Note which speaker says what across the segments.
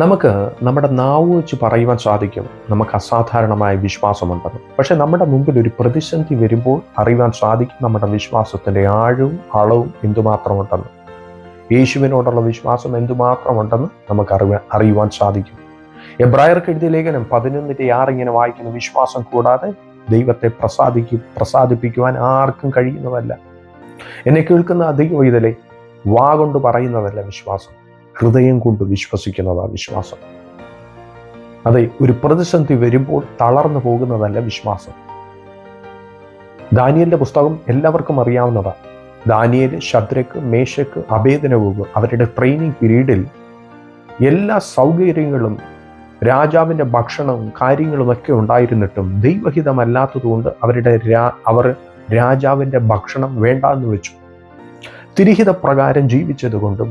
Speaker 1: നമുക്ക് നമ്മുടെ നാവ് വെച്ച് പറയുവാൻ സാധിക്കും നമുക്ക് അസാധാരണമായ വിശ്വാസമുണ്ടെന്ന്. പക്ഷെ നമ്മുടെ മുമ്പിൽ ഒരു പ്രതിസന്ധി വരുമ്പോൾ അറിയുവാൻ സാധിക്കും നമ്മുടെ വിശ്വാസത്തിൻ്റെ ആഴവും അളവും എന്തുമാത്രമുണ്ടെന്ന്. യേശുവിനോടുള്ള വിശ്വാസം എന്തുമാത്രമുണ്ടെന്ന് നമുക്ക് അറിയുവാൻ സാധിക്കും. എബ്രായർക്ക് എഴുതിയ ലേഖനം 11:6 ഇങ്ങനെ വായിക്കുന്നു: വിശ്വാസം കൂടാതെ ദൈവത്തെ പ്രസാദിപ്പിക്കുവാൻ ആർക്കും കഴിയുന്നതല്ല. എന്നെ കേൾക്കുന്ന ദൈവവൈതലേ, വാ കൊണ്ട് പറയുന്നതല്ല വിശ്വാസം, ഹൃദയം കൊണ്ട് വിശ്വസിക്കുന്നതാണ് വിശ്വാസം. അതെ, ഒരു പ്രതിസന്ധി വരുമ്പോൾ തളർന്നു പോകുന്നതല്ല വിശ്വാസം. ദാനിയേലിന്റെ പുസ്തകം എല്ലാവർക്കും അറിയാവുന്നതാണ്. ദാനിയേൽ, ശദ്രക്ക്, മേശക്ക്, അബേദ്നെഗോ അവരുടെ ട്രെയിനിങ് പീരീഡിൽ എല്ലാ സൗകര്യങ്ങളും രാജാവിൻ്റെ ഭക്ഷണവും കാര്യങ്ങളും ഒക്കെ ഉണ്ടായിരുന്നിട്ടും ദൈവഹിതമല്ലാത്തതുകൊണ്ട് അവർ രാജാവിൻ്റെ ഭക്ഷണം വേണ്ടാന്ന് വെച്ചു. തിരുഹിത പ്രകാരം ജീവിച്ചതുകൊണ്ടും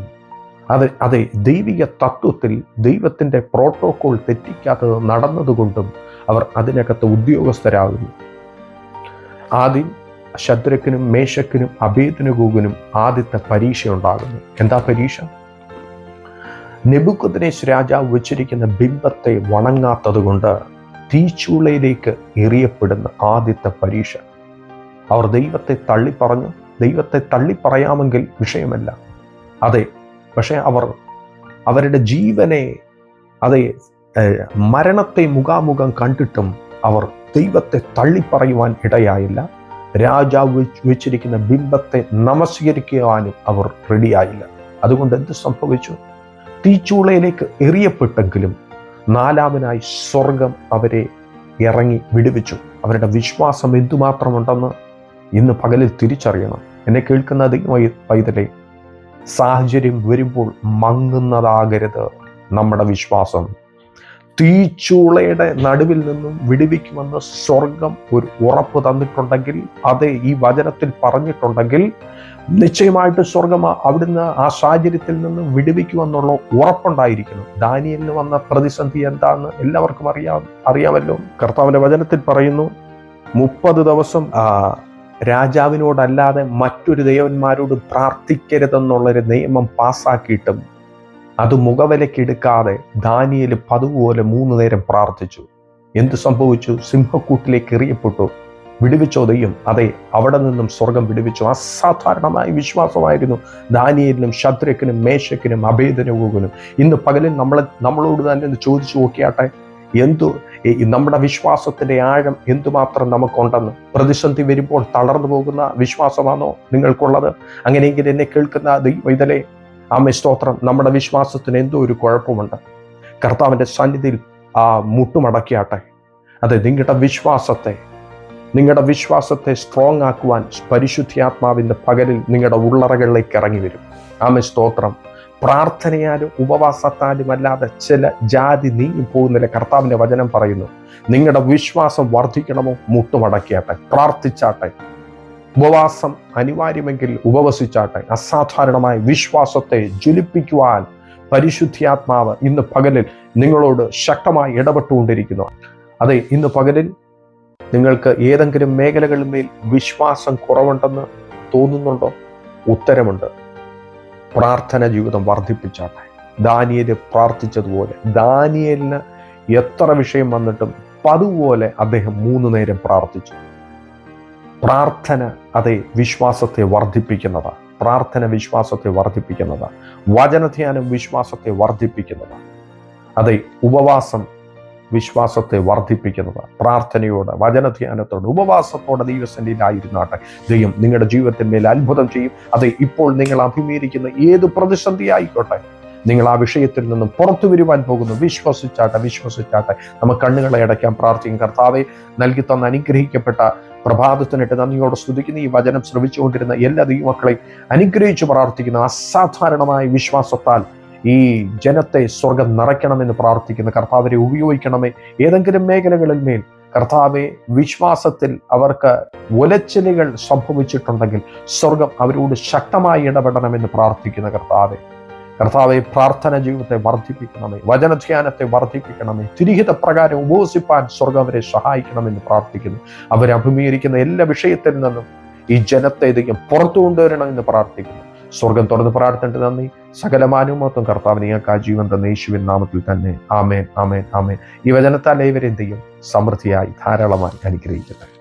Speaker 1: അതെ ദൈവിക തത്വത്തിൽ ദൈവത്തിൻ്റെ പ്രോട്ടോകോൾ തെറ്റിക്കാത്തത് നടന്നതുകൊണ്ടും അവർ അതിനകത്ത് ഉദ്യോഗസ്ഥരാകുന്നു. ആദ്യം ശദ്രക്കിനും മേശക്കിനും അബേദ്നെഗോവിനും ആദ്യത്തെ പരീക്ഷ ഉണ്ടാകുന്നു. എന്താ പരീക്ഷ? നെബൂഖദ്നേസർ രാജാവ് വെച്ചിരിക്കുന്ന ബിംബത്തെ വണങ്ങാത്തത് കൊണ്ട് തീച്ചൂളയിലേക്ക് എറിയപ്പെടുന്ന ആദ്യത്തെ പരീക്ഷ. അവർ ദൈവത്തെ തള്ളിപ്പറഞ്ഞു. ദൈവത്തെ തള്ളിപ്പറയാമെങ്കിൽ വിഷയമല്ല, അതെ. പക്ഷെ അവരുടെ ജീവനെ, അതെ, മരണത്തെ മുഖാമുഖം കണ്ടിട്ടും അവർ ദൈവത്തെ തള്ളിപ്പറയുവാൻ ഇടയായില്ല. രാജാവ് വെച്ചിരിക്കുന്ന ബിംബത്തെ നമസ്കരിക്കുവാനും അവർ റെഡിയായില്ല. അതുകൊണ്ട് എന്ത് സംഭവിച്ചു? തീച്ചൂളയിലേക്ക് എറിയപ്പെട്ടെങ്കിലും നാലാമനായി സ്വർഗം അവരെ ഇറങ്ങി വിടുവിച്ചു. അവരുടെ വിശ്വാസം എന്തുമാത്രമുണ്ടെന്ന് ഇന്ന് പകലിൽ തിരിച്ചറിയണം. എന്നെ കേൾക്കുന്ന പൈതലേ, സാഹചര്യം വരുമ്പോൾ മങ്ങുന്നതാകരുത് നമ്മുടെ വിശ്വാസം. തീച്ചൂളയുടെ നടുവിൽ നിന്നും വിടുവിക്കുമെന്ന് സ്വർഗം ഒരു ഉറപ്പ് തന്നിട്ടുണ്ടെങ്കിൽ, അതെ, ഈ വചനത്തിൽ പറഞ്ഞിട്ടുണ്ടെങ്കിൽ നിശ്ചയമായിട്ട് സ്വർഗം അവിടുന്ന് ആ സാഹചര്യത്തിൽ നിന്ന് വിടുവിക്കുമെന്നുള്ള ഉറപ്പുണ്ടായിരിക്കണം. ദാനിയേലിന് വന്ന പ്രതിസന്ധി എന്താണെന്ന് എല്ലാവർക്കും അറിയാമല്ലോ. കർത്താവിന്റെ വചനത്തിൽ പറയുന്നു, 30 ദിവസം രാജാവിനോടല്ലാതെ മറ്റൊരു ദേവന്മാരോട് പ്രാർത്ഥിക്കരുതെന്നുള്ളൊരു നിയമം പാസ്സാക്കിയിട്ടും അത് മുഖവിലക്കെടുക്കാതെ ദാനിയേൽ പതുപോലെ 3 നേരം പ്രാർത്ഥിച്ചു. എന്ത് സംഭവിച്ചു? സിംഹക്കൂട്ടിലേക്ക് എറിയപ്പെട്ടു. വിടുവിച്ചോ ദൈവം? അതെ, അവിടെ നിന്നും സ്വർഗം വിടുവിച്ചു. അസാധാരണമായ വിശ്വാസമായിരുന്നു ദാനിയേലിനും ശദ്രക്കിനും മേശക്കിനും അബേദ്നെഗോവിനും. ഇന്ന് പകലിൽ നമ്മളോട് തന്നെ ചോദിച്ചു നോക്കിയാട്ടെ, നമ്മുടെ വിശ്വാസത്തിന്റെ ആഴം എന്തുമാത്രം നമുക്കുണ്ടെന്ന്. പ്രതിസന്ധി വരുമ്പോൾ തളർന്നു പോകുന്ന വിശ്വാസമാണോ നിങ്ങൾക്കുള്ളത്? അങ്ങനെയെങ്കിൽ എന്നെ കേൾക്കുന്ന ദൈവവൈതലേ, ആമേ സ്തോത്രം, നമ്മുടെ വിശ്വാസത്തിന് എന്തോ ഒരു കുഴപ്പമുണ്ട്. കർത്താവിന്റെ സന്നിധിയിൽ മുട്ടുമടക്കിയാട്ടെ. അതെ, നിങ്ങളുടെ വിശ്വാസത്തെ സ്ട്രോങ് ആക്കുവാൻ പരിശുദ്ധാത്മാവിന്റെ പകലിൽ നിങ്ങളുടെ ഉള്ളറകളിലേക്ക് ഇറങ്ങി വരും. ആമേ സ്തോത്രം. പ്രാർത്ഥനയാലും ഉപവാസത്താലും അല്ലാതെ ചില ജാതി നീങ്ങി പോകുന്നില്ല. കർത്താവിന്റെ വചനം പറയുന്നു, നിങ്ങളുടെ വിശ്വാസം വർദ്ധിക്കണമോ? മുട്ടുമടക്കിയാട്ടെ, പ്രാർത്ഥിച്ചാട്ടെ. ഉപവാസം അനിവാര്യമെങ്കിൽ ഉപവസിച്ചാട്ടെ. അസാധാരണമായ വിശ്വാസത്തെ ജ്വലിപ്പിക്കുവാൻ പരിശുദ്ധാത്മാവ് ഇന്ന് പകലിൽ നിങ്ങളോട് ശക്തമായി ഇടപെട്ടുകൊണ്ടിരിക്കുന്നു. അതെ, ഇന്ന് പകലിൽ നിങ്ങൾക്ക് ഏതെങ്കിലും മേഖലകളിന്മേൽ വിശ്വാസം കുറവുണ്ടെന്ന് തോന്നുന്നുണ്ടോ? ഉത്തരമുണ്ട്. പ്രാർത്ഥന ജീവിതം വർദ്ധിപ്പിച്ചാട്ടെ. ദാനിയേൽ പ്രാർത്ഥിച്ചതുപോലെ, ദാനിയേലിന് എത്ര വിഷയം വന്നിട്ടും പതുപോലെ അദ്ദേഹം 3 നേരം പ്രാർത്ഥിച്ചു. പ്രാർത്ഥന, അതെ, വിശ്വാസത്തെ വർദ്ധിപ്പിക്കുന്നതാണ്. പ്രാർത്ഥന വിശ്വാസത്തെ വർദ്ധിപ്പിക്കുന്നതാണ്. വചനധ്യാനം വിശ്വാസത്തെ വർദ്ധിപ്പിക്കുന്നതാണ്. അതെ, ഉപവാസം വിശ്വാസത്തെ വർദ്ധിപ്പിക്കുന്നതാണ്. പ്രാർത്ഥനയോടെ, വചനധ്യാനത്തോടെ, ഉപവാസത്തോടെ ദൈവസന്നിധിയിലായിരുന്നാട്ടെ. ദൈവം നിങ്ങളുടെ ജീവിതത്തിന്മേൽ അത്ഭുതം ചെയ്യും. അതെ, ഇപ്പോൾ നിങ്ങൾ അഭിമുഖീകരിക്കുന്ന ഏത് പ്രതിസന്ധി ആയിക്കോട്ടെ, നിങ്ങൾ ആ വിഷയത്തിൽ നിന്നും പുറത്തു വരുവാൻ പോകുന്നു. വിശ്വസിച്ചാട്ടെ. നമുക്ക് കണ്ണുകളെ അടയ്ക്കാൻ പ്രാർത്ഥിക്കും. കർത്താവെ, നൽകി തന്ന അനുഗ്രഹിക്കപ്പെട്ട പ്രഭാതത്തിനിട്ട് നന്ദിയോടെ സ്തുതിക്കുന്ന ഈ വചനം ശ്രവിച്ചുകൊണ്ടിരുന്ന എല്ലാ ദൈവമക്കളെയും അനുഗ്രഹിച്ചു പ്രാർത്ഥിക്കുന്ന അസാധാരണമായ വിശ്വാസത്താൽ ഈ ജനത്തെ സ്വർഗം നിറയ്ക്കണമെന്ന് പ്രാർത്ഥിക്കുന്ന കർത്താവരെ ഉപയോഗിക്കണമേ. ഏതെങ്കിലും മേഖലകളിൽ മേൽ കർത്താവെ വിശ്വാസത്തിൽ അവർക്ക് ഉലച്ചിലുകൾ സംഭവിച്ചിട്ടുണ്ടെങ്കിൽ സ്വർഗം അവരോട് ശക്തമായി ഇടപെടണമെന്ന് പ്രാർത്ഥിക്കുന്ന കർത്താവെ പ്രാർത്ഥന ജീവിതത്തെ വർദ്ധിപ്പിക്കണമേ, വചനധ്യാനത്തെ വർദ്ധിപ്പിക്കണമേ. തിരിഹിത പ്രകാരം ഉപവസിപ്പാൻ സ്വർഗം അവരെ സഹായിക്കണമെന്ന് പ്രാർത്ഥിക്കുന്നു. അവരെ അഭിമുഖീകരിക്കുന്ന എല്ലാ വിഷയത്തിൽ നിന്നും ഈ ജനത്തെ പുറത്തു കൊണ്ടുവരണമെന്ന് പ്രാർത്ഥിക്കുന്നു. സ്വർഗം തുറന്ന് പ്രാർത്ഥിച്ചിട്ട് നന്ദി. സകലമാനവും മൊത്തം കർത്താവിനെ നിങ്ങൾക്ക് ആ ജീവൻ തന്ന യേശുവിൻ നാമത്തിൽ തന്നെ. ആമേൻ, ആമേൻ, ആമേൻ. ഈ വചനത്താൽ ഏവരെയും ദൈവം സമൃദ്ധിയായി ധാരാളമായി അനുഗ്രഹിക്കട്ടെ.